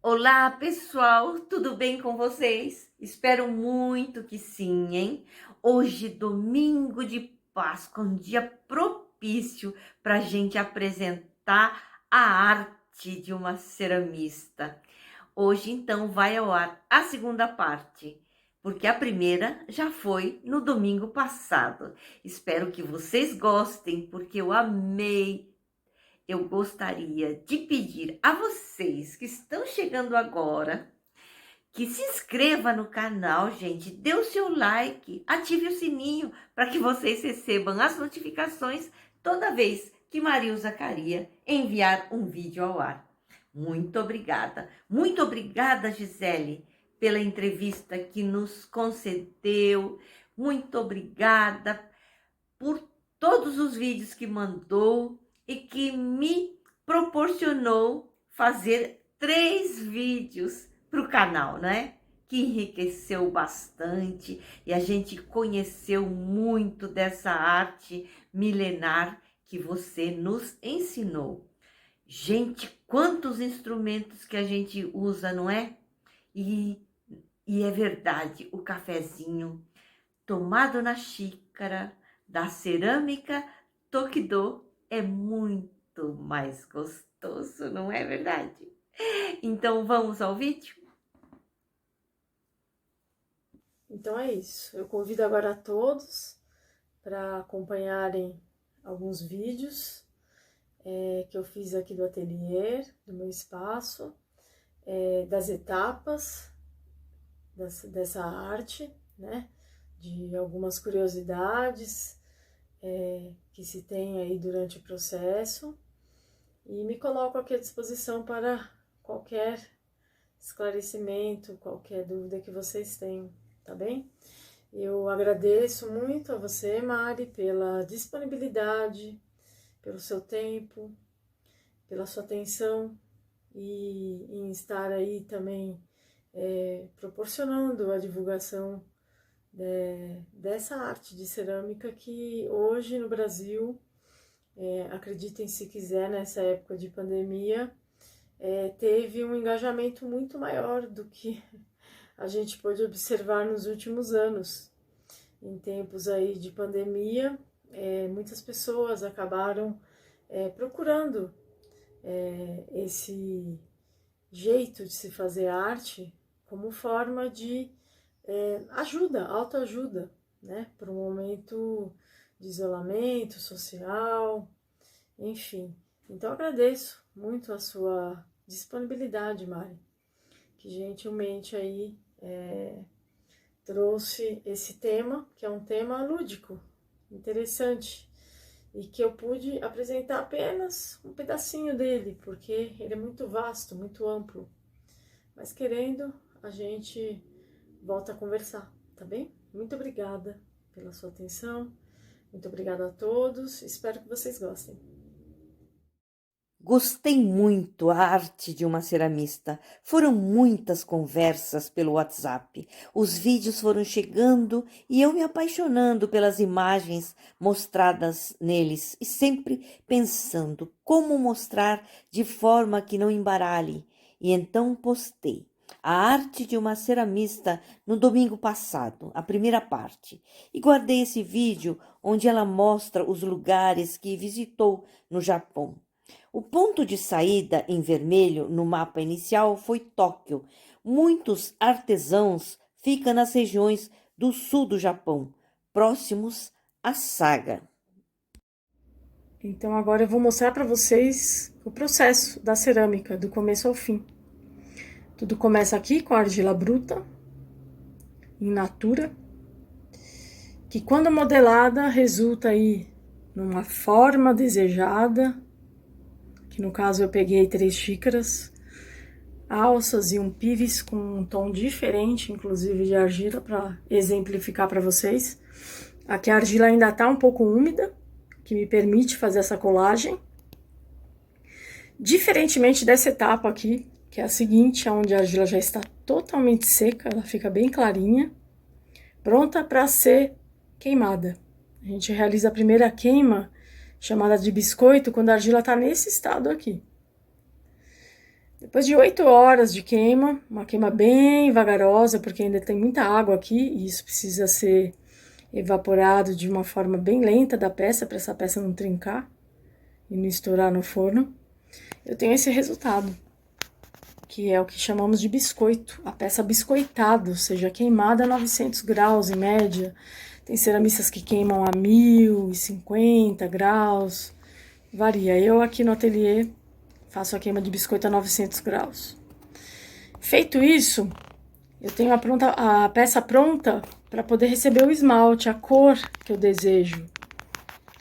Olá, pessoal, tudo bem com vocês? Espero muito que sim, hein? Hoje, domingo de Páscoa, um dia propício para a gente apresentar a arte de uma ceramista. Hoje, então, vai ao ar a segunda parte, porque a primeira já foi no domingo passado. Espero que vocês gostem, porque eu amei. Eu gostaria de pedir a vocês que estão chegando agora que se inscreva no canal, gente, dê o seu like, ative o sininho para que vocês recebam as notificações toda vez que Maria Zacaria enviar um vídeo ao ar. Muito obrigada. Muito obrigada, Gisele, pela entrevista que nos concedeu. Muito obrigada por todos os vídeos que mandou e que me proporcionou fazer 3 vídeos para o canal, né? Que enriqueceu bastante e a gente conheceu muito dessa arte milenar que você nos ensinou. Gente, quantos instrumentos que a gente usa, não é? E, e é verdade, o cafezinho tomado na xícara da cerâmica Tokido é muito mais gostoso, não é verdade? Então vamos ao vídeo? Então é isso. Eu convido agora a todos para acompanharem alguns vídeos que eu fiz aqui do ateliê, do meu espaço, das etapas dessa arte, né? De algumas curiosidades que se tem aí durante o processo. E me coloco aqui à disposição para qualquer esclarecimento, qualquer dúvida que vocês tenham, tá bem? Eu agradeço muito a você, Mari, pela disponibilidade, pelo seu tempo, pela sua atenção e em estar aí também proporcionando a divulgação dessa arte de cerâmica que hoje no Brasil, acreditem se quiser, nessa época de pandemia, teve um engajamento muito maior do que a gente pôde observar nos últimos anos. Em tempos aí de pandemia, muitas pessoas acabaram procurando esse jeito de se fazer arte como forma de ajuda, autoajuda, né? Para um momento de isolamento social, enfim. Então agradeço muito a sua disponibilidade, Mari, que gentilmente aí trouxe esse tema, que é um tema lúdico, interessante, e que eu pude apresentar apenas um pedacinho dele, porque ele é muito vasto, muito amplo. Mas querendo, a gente volta a conversar, tá bem? Muito obrigada pela sua atenção, muito obrigada a todos, espero que vocês gostem. Gostei muito a arte de uma ceramista. Foram muitas conversas pelo WhatsApp. Os vídeos foram chegando e eu me apaixonando pelas imagens mostradas neles e sempre pensando como mostrar de forma que não embaralhe. E então postei a arte de uma ceramista no domingo passado, a primeira parte, e guardei esse vídeo onde ela mostra os lugares que visitou no Japão. O ponto de saída em vermelho no mapa inicial foi Tóquio. Muitos artesãos ficam nas regiões do sul do Japão, próximos à Saga. Então agora eu vou mostrar para vocês o processo da cerâmica, do começo ao fim. Tudo começa aqui com a argila bruta, in natura, que quando modelada resulta aí numa forma desejada, que no caso eu peguei 3 xícaras, alças e um pires com um tom diferente, inclusive de argila, para exemplificar para vocês. Aqui a argila ainda está um pouco úmida, que me permite fazer essa colagem. Diferentemente dessa etapa aqui, que é a seguinte, onde a argila já está totalmente seca, ela fica bem clarinha, pronta para ser queimada. A gente realiza a primeira queima, chamada de biscoito, quando a argila está nesse estado aqui. Depois de 8 horas de queima, uma queima bem vagarosa, porque ainda tem muita água aqui e isso precisa ser evaporado de uma forma bem lenta da peça, para essa peça não trincar e não estourar no forno. Eu tenho esse resultado, que é o que chamamos de biscoito, a peça biscoitada, ou seja, queimada a 900 graus em média. Tem ceramistas que queimam a 1050 graus, varia. Eu aqui no ateliê faço a queima de biscoito a 900 graus. Feito isso, eu tenho a peça pronta para poder receber o esmalte, a cor que eu desejo,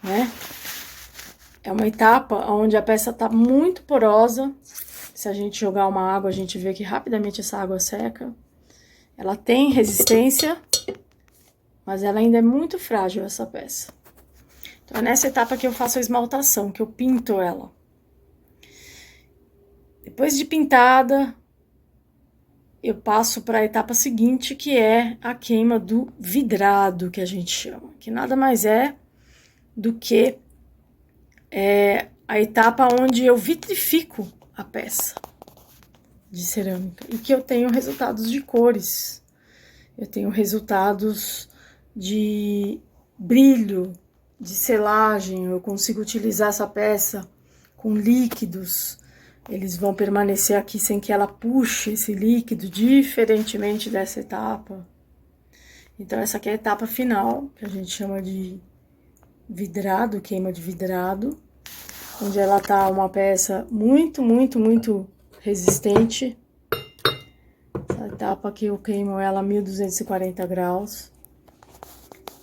né? É uma etapa onde a peça está muito porosa. Se a gente jogar uma água, a gente vê que rapidamente essa água seca. Ela tem resistência, mas ela ainda é muito frágil, essa peça. Então, é nessa etapa que eu faço a esmaltação, que eu pinto ela. Depois de pintada, eu passo para a etapa seguinte, que é a queima do vidrado, que a gente chama. Que nada mais é do que a etapa onde eu vitrifico a peça de cerâmica. E que eu tenho resultados de cores. Eu tenho resultados de brilho, de selagem. Eu consigo utilizar essa peça com líquidos. Eles vão permanecer aqui sem que ela puxe esse líquido, diferentemente dessa etapa. Então, essa aqui é a etapa final, que a gente chama de vidrado, queima de vidrado, onde ela tá uma peça muito, muito, muito resistente. Essa etapa aqui eu queimo ela a 1240 graus.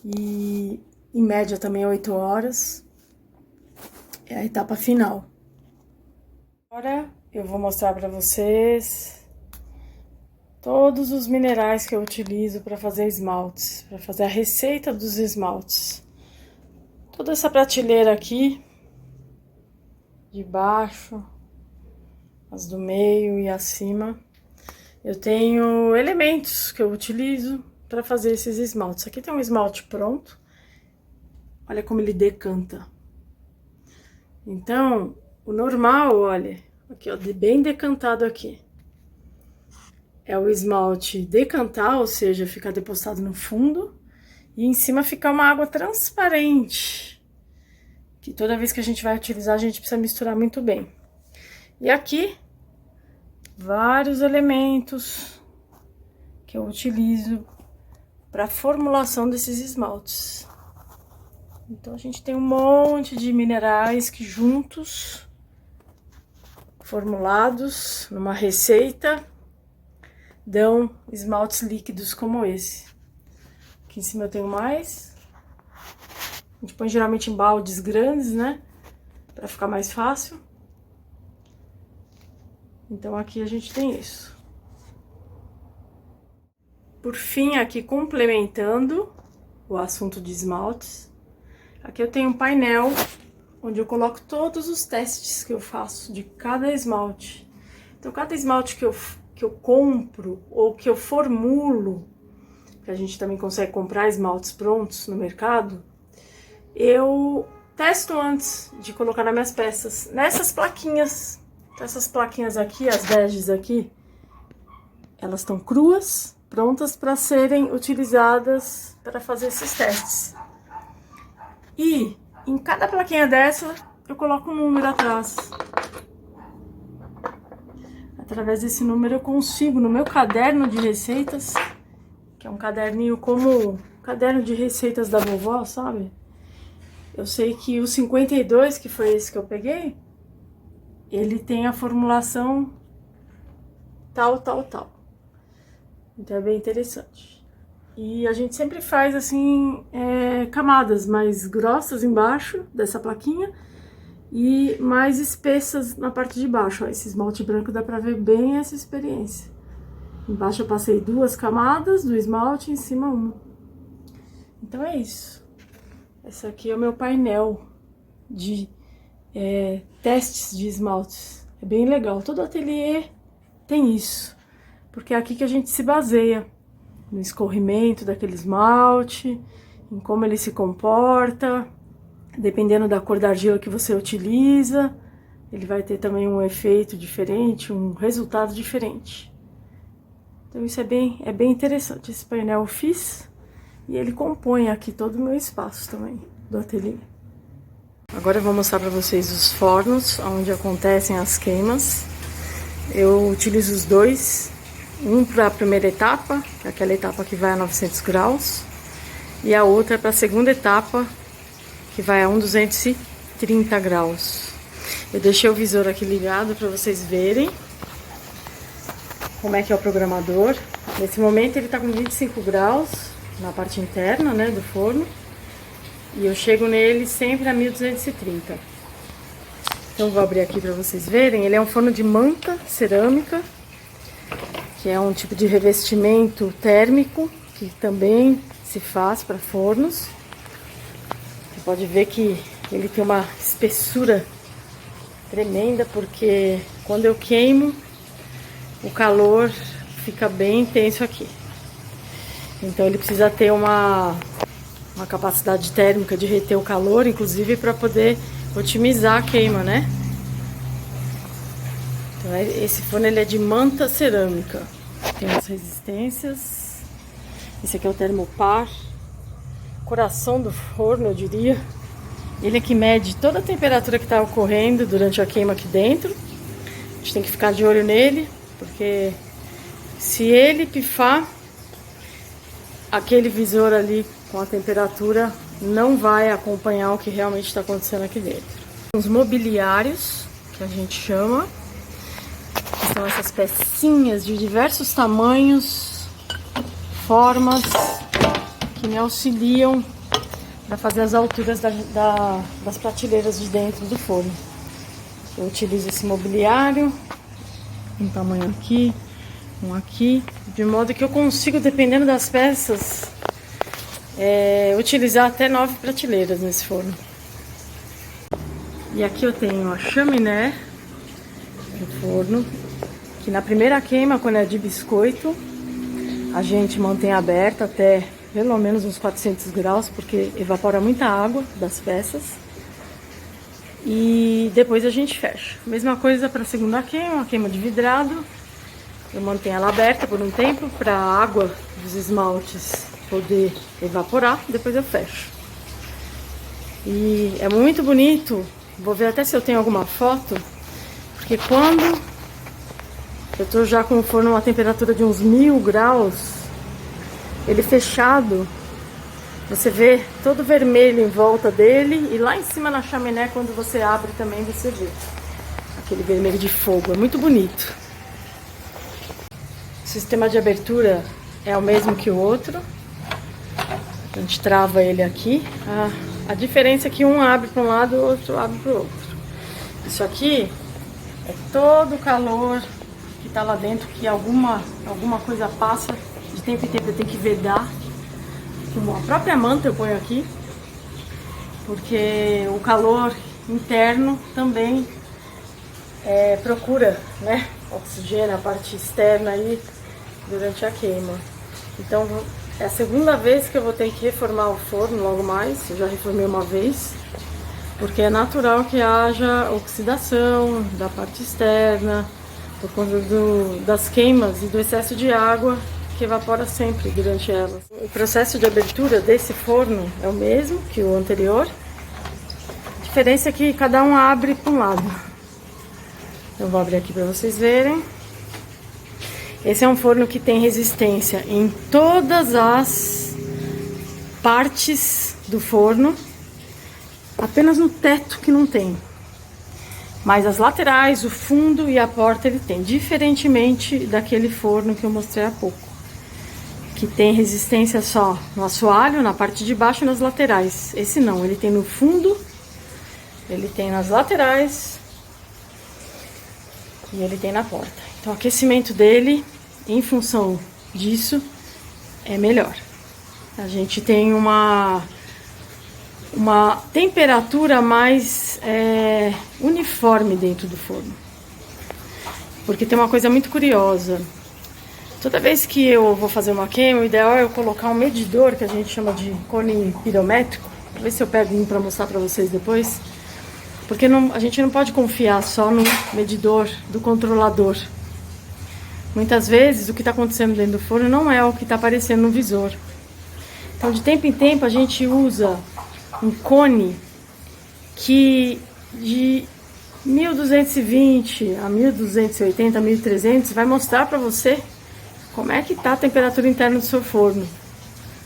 E em média também 8 horas. É a etapa final. Agora eu vou mostrar para vocês todos os minerais que eu utilizo para fazer esmaltes, para fazer a receita dos esmaltes. Toda essa prateleira aqui, de baixo, as do meio e acima, eu tenho elementos que eu utilizo para fazer esses esmaltes. Aqui tem um esmalte pronto, olha como ele decanta. Então, o normal, olha, aqui ó, bem decantado aqui. É o esmalte decantar, ou seja, ficar depositado no fundo. E em cima fica uma água transparente. Que toda vez que a gente vai utilizar, a gente precisa misturar muito bem. E aqui, vários elementos que eu utilizo para a formulação desses esmaltes. Então, a gente tem um monte de minerais que juntos, formulados numa receita, dão esmaltes líquidos como esse. Aqui em cima eu tenho mais. A gente põe geralmente em baldes grandes, né? Pra ficar mais fácil. Então aqui a gente tem isso. Por fim, aqui complementando o assunto de esmaltes, aqui eu tenho um painel onde eu coloco todos os testes que eu faço de cada esmalte. Então, cada esmalte que eu compro ou que eu formulo, que a gente também consegue comprar esmaltes prontos no mercado, eu testo antes de colocar nas minhas peças, nessas plaquinhas. Então, essas plaquinhas aqui, as beges aqui, elas estão cruas, prontas para serem utilizadas para fazer esses testes. E em cada plaquinha dessa, eu coloco um número atrás. Através desse número eu consigo, no meu caderno de receitas, que é um caderninho como caderno de receitas da vovó, sabe? Eu sei que o 52, que foi esse que eu peguei, ele tem a formulação tal, tal, tal. Então é bem interessante. E a gente sempre faz assim, camadas mais grossas embaixo dessa plaquinha e mais espessas na parte de baixo. Ó, esse esmalte branco dá pra ver bem essa experiência. Embaixo eu passei 2 camadas do esmalte, em cima 1. Então é isso. Esse aqui é o meu painel de testes de esmaltes. É bem legal. Todo ateliê tem isso, porque é aqui que a gente se baseia no escorrimento daquele esmalte, em como ele se comporta, dependendo da cor da argila que você utiliza. ele vai ter também um efeito diferente, um resultado diferente. Então isso é bem interessante. Esse painel eu fiz e ele compõe aqui todo o meu espaço também do ateliê. Agora eu vou mostrar para vocês os fornos onde acontecem as queimas. Eu utilizo os dois, um para a primeira etapa, que é aquela etapa que vai a 900 graus, e a outra para a segunda etapa, que vai a 1230 graus. Eu deixei o visor aqui ligado para vocês verem como é que é o programador. Nesse momento ele está com 25 graus na parte interna, né, do forno. E eu chego nele sempre a 1230. Então eu vou abrir aqui para vocês verem. Ele é um forno de manta cerâmica, que é um tipo de revestimento térmico que também se faz para fornos. Você pode ver que ele tem uma espessura tremenda, porque quando eu queimo, o calor fica bem intenso aqui. Então ele precisa ter uma capacidade térmica de reter o calor, inclusive para poder otimizar a queima, né? Então esse forno ele é de manta cerâmica. Tem as resistências. Esse aqui é o termopar. Coração do forno, eu diria. Ele é que mede toda a temperatura que está ocorrendo durante a queima aqui dentro. A gente tem que ficar de olho nele, porque se ele pifar, aquele visor ali com a temperatura não vai acompanhar o que realmente está acontecendo aqui dentro. Os mobiliários, que a gente chama, que são essas pecinhas de diversos tamanhos, formas, que me auxiliam para fazer as alturas das prateleiras de dentro do forno. Eu utilizo esse mobiliário, um tamanho aqui, um aqui, de modo que eu consigo, dependendo das peças, utilizar até 9 prateleiras nesse forno. E aqui eu tenho a chaminé do forno, que na primeira queima, quando é de biscoito, a gente mantém aberta até pelo menos uns 400 graus, porque evapora muita água das peças. E depois a gente fecha. Mesma coisa para a segunda queima, a queima de vidrado. Eu mantenho ela aberta por um tempo para a água dos esmaltes poder evaporar, depois eu fecho. E é muito bonito, vou ver até se eu tenho alguma foto, porque quando eu tô já com o forno a uma temperatura de uns 1000 graus, ele fechado, você vê todo vermelho em volta dele, e lá em cima na chaminé, quando você abre também, você vê aquele vermelho de fogo, é muito bonito. O sistema de abertura é o mesmo que o outro. A gente trava ele aqui. A diferença é que um abre para um lado e o outro abre para o outro. Isso aqui é todo o calor que está lá dentro, que alguma coisa passa. De tempo em tempo eu tenho que vedar. Com a própria manta eu ponho aqui, porque o calor interno também procura, né, oxigênio, a parte externa aí durante a queima. Então é a segunda vez que eu vou ter que reformar o forno logo mais. Eu já reformei uma vez, porque é natural que haja oxidação da parte externa por conta das queimas e do excesso de água que evapora sempre durante elas. O processo de abertura desse forno é o mesmo que o anterior. A diferença é que cada um abre para um lado. Eu vou abrir aqui para vocês verem. Esse é um forno que tem resistência em todas as partes do forno, apenas no teto que não tem. Mas as laterais, o fundo e a porta ele tem, diferentemente daquele forno que eu mostrei há pouco, que tem resistência só no assoalho, na parte de baixo e nas laterais. Esse não, ele tem no fundo, ele tem nas laterais e ele tem na porta. Então o aquecimento dele, em função disso, é melhor. A gente tem uma temperatura mais uniforme dentro do forno. Porque tem uma coisa muito curiosa. Toda vez que eu vou fazer uma queima, o ideal é eu colocar um medidor, que a gente chama de cone pirométrico. Vou ver se eu pego um para mostrar para vocês depois. Porque a gente não pode confiar só no medidor do controlador. Muitas vezes o que está acontecendo dentro do forno não é o que está aparecendo no visor. Então, de tempo em tempo, a gente usa um cone que de 1220 a 1280, 1300 vai mostrar para você como é que está a temperatura interna do seu forno.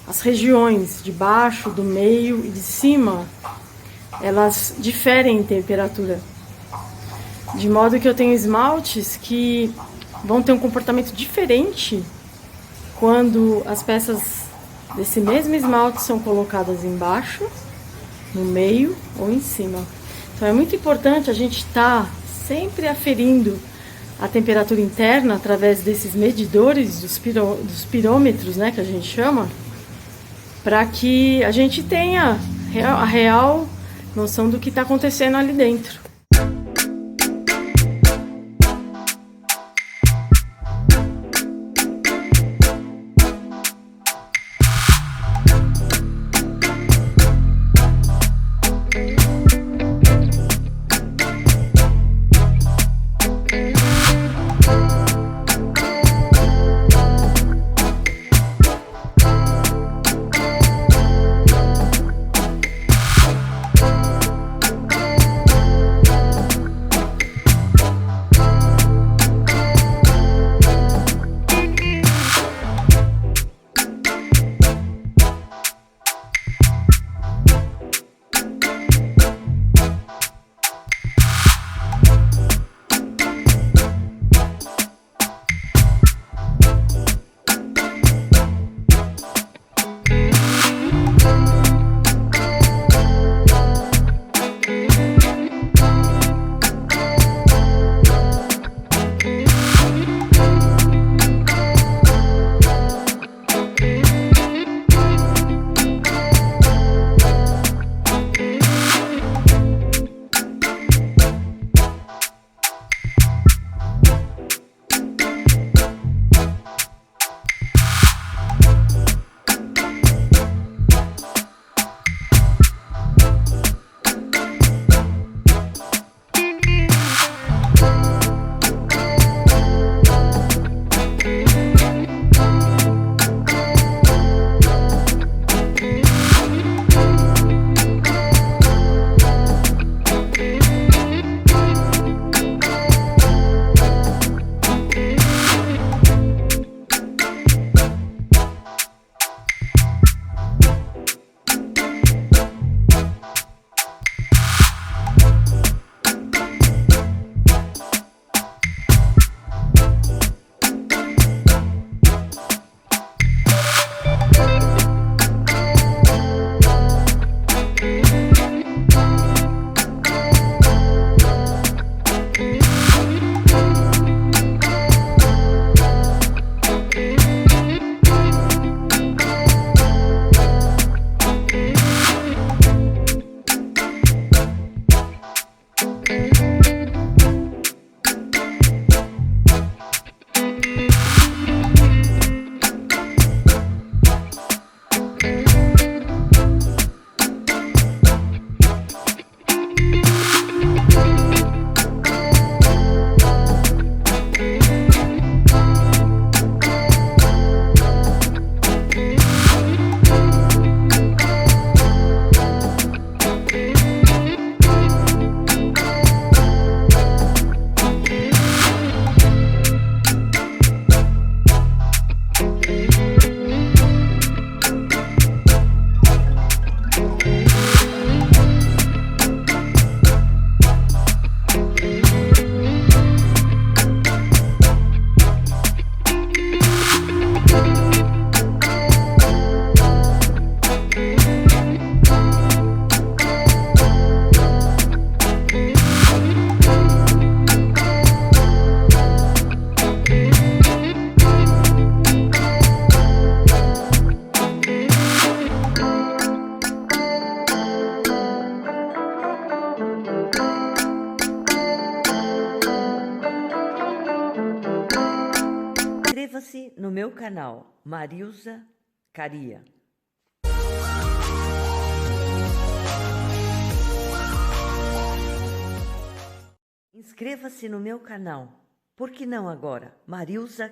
As regiões de baixo, do meio e de cima, elas diferem em temperatura. De modo que eu tenho esmaltes que vão ter um comportamento diferente quando as peças desse mesmo esmalte são colocadas embaixo, no meio ou em cima. Então é muito importante a gente estar sempre aferindo a temperatura interna através desses medidores, dos pirômetros, né, que a gente chama, para que a gente tenha a real noção do que está acontecendo ali dentro. Inscreva-se no meu canal, Marilza Caria. Inscreva-se no meu canal. Por que não agora? Marilza